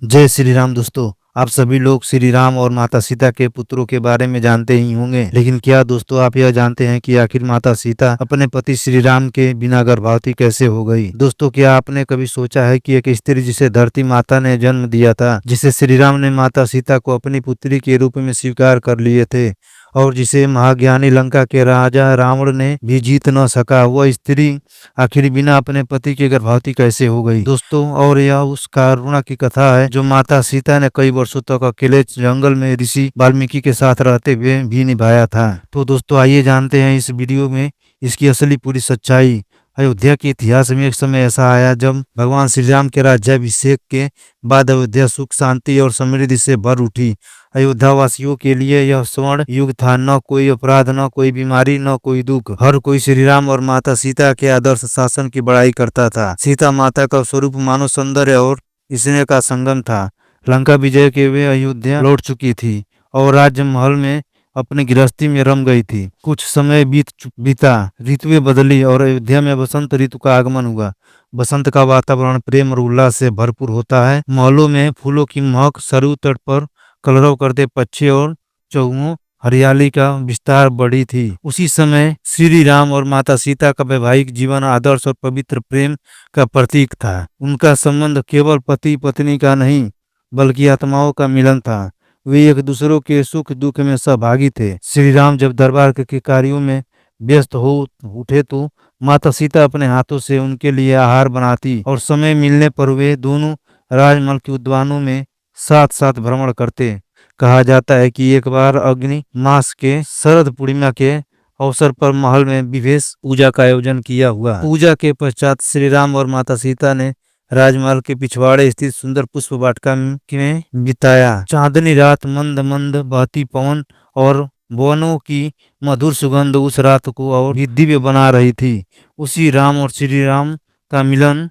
जय श्री राम दोस्तों। आप सभी लोग श्री राम और माता सीता के पुत्रों के बारे में जानते ही होंगे, लेकिन क्या दोस्तों आप यह जानते हैं कि आखिर माता सीता अपने पति श्री राम के बिना गर्भवती कैसे हो गई? दोस्तों, क्या आपने कभी सोचा है कि एक स्त्री जिसे धरती माता ने जन्म दिया था, जिसे श्री राम ने माता सीता को अपनी पुत्री के रूप में स्वीकार कर लिए थे और जिसे महाज्ञानी लंका के राजा रावण ने भी जीत न सका, वह स्त्री आखिर बिना अपने पति के गर्भवती कैसे हो गई दोस्तों? और यह उस करुणा की कथा है जो माता सीता ने कई वर्षों तक अकेले जंगल में ऋषि वाल्मीकि के साथ रहते हुए भी निभाया था। तो दोस्तों आइए जानते हैं इस वीडियो में इसकी असली पूरी सच्चाई। अयोध्या के इतिहास में एक समय ऐसा आया जब भगवान श्री राम के राज्याभिषेक के बाद अयोध्या सुख शांति और समृद्धि से भर उठी। अयोध्या वासियों के लिए यह स्वर्ण युग था। न कोई अपराध, न कोई बीमारी, न कोई दुख। हर कोई श्री राम और माता सीता के आदर्श शासन की बड़ाई करता था। सीता माता का स्वरूप मानव सौंदर्य और स्नेह का संगम था। लंका विजय के वे अयोध्या लौट चुकी थी और राजमहल में अपनी गृहस्थी में रम गई थी। कुछ समय बीता, ऋतुएं बदली और अयोध्या में बसंत ऋतु का आगमन हुआ। बसंत का वातावरण प्रेम और उल्लास से भरपूर होता है। महलों में फूलों की महक, सरयू तट पर कलरव करते पक्षी और चौगों हरियाली का विस्तार बढ़ी थी। उसी समय श्री राम और माता सीता का वैवाहिक जीवन आदर्श और पवित्र प्रेम का प्रतीक था। उनका संबंध केवल पति पत्नी का नहीं बल्कि आत्माओं का मिलन था। वे एक दूसरों के सुख दुख में सहभागी थे। श्री राम जब दरबार के कार्यों में व्यस्त हो उठे तो माता सीता अपने हाथों से उनके लिए आहार बनाती और समय मिलने पर वे दोनों राजमहल के उद्यानों में साथ साथ भ्रमण करते। कहा जाता है कि एक बार अग्नि मास के शरद पूर्णिमा के अवसर पर महल में विशेष पूजा का आयोजन किया हुआ। पूजा के पश्चात श्री राम और माता सीता ने राजमहल के पिछवाड़े स्थित सुंदर पुष्प वाटिका में बिताया। चांदनी रात, मंद मंद बहती पवन और वनों की मधुर सुगंध उस रात को और भी दिव्य बना रही थी। उसी राम और श्री राम का मिलन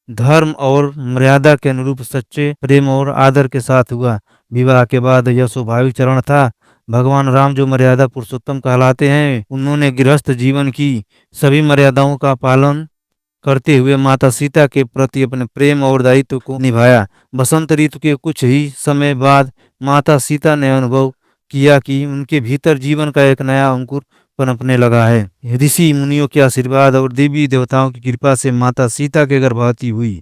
धर्म और मर्यादा के अनुरूप सच्चे प्रेम और आदर के साथ हुआ। विवाह के बाद यह स्वाभाविक चरण था। भगवान राम जो मर्यादा पुरुषोत्तम कहलाते हैं, उन्होंने गृहस्थ जीवन की सभी मर्यादाओं का पालन करते हुए माता सीता के प्रति अपने प्रेम और दायित्व को निभाया। बसंत ऋतु के कुछ ही समय बाद माता सीता ने अनुभव किया कि उनके भीतर जीवन का एक नया अंकुर पनपने लगा है। ऋषि मुनियों के आशीर्वाद और देवी देवताओं की कृपा से माता सीता के गर्भवती हुई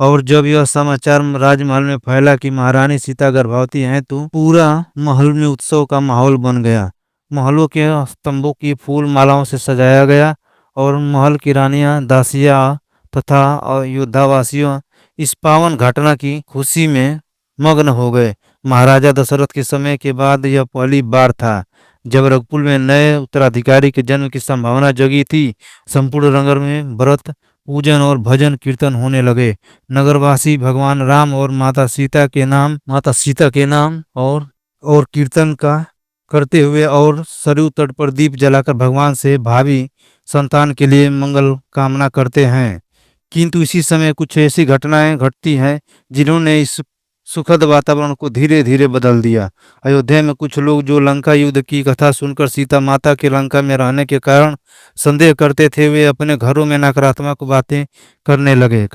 और जब यह समाचार राजमहल में फैला कि महारानी सीता गर्भवती हैं तो पूरा महल में उत्सव का माहौल बन गया। महलों के स्तंभों की फूल मालाओं से सजाया गया और महल की रानियां, दासियां तथा योद्धावासियों इस पावन घटना की खुशी में मग्न हो गए। महाराजा दशरथ के समय के बाद यह पहली बार था जब रघुकुल में नए उत्तराधिकारी के जन्म की संभावना जगी थी। संपूर्ण नगर में व्रत, पूजन और भजन कीर्तन होने लगे। नगरवासी भगवान राम और माता सीता के नाम और कीर्तन का करते हुए और सरयू तट पर दीप जलाकर भगवान से भावी संतान के लिए मंगल कामना करते हैं। किंतु इसी समय कुछ ऐसी घटनाएं घटती हैं जिन्होंने इस सुखद वातावरण को धीरे धीरे बदल दिया। अयोध्या में कुछ लोग जो लंका युद्ध की कथा सुनकर सीता माता के लंका में रहने के कारण संदेह करते थे, वे अपने घरों में नकारात्मक बातें करने लगे।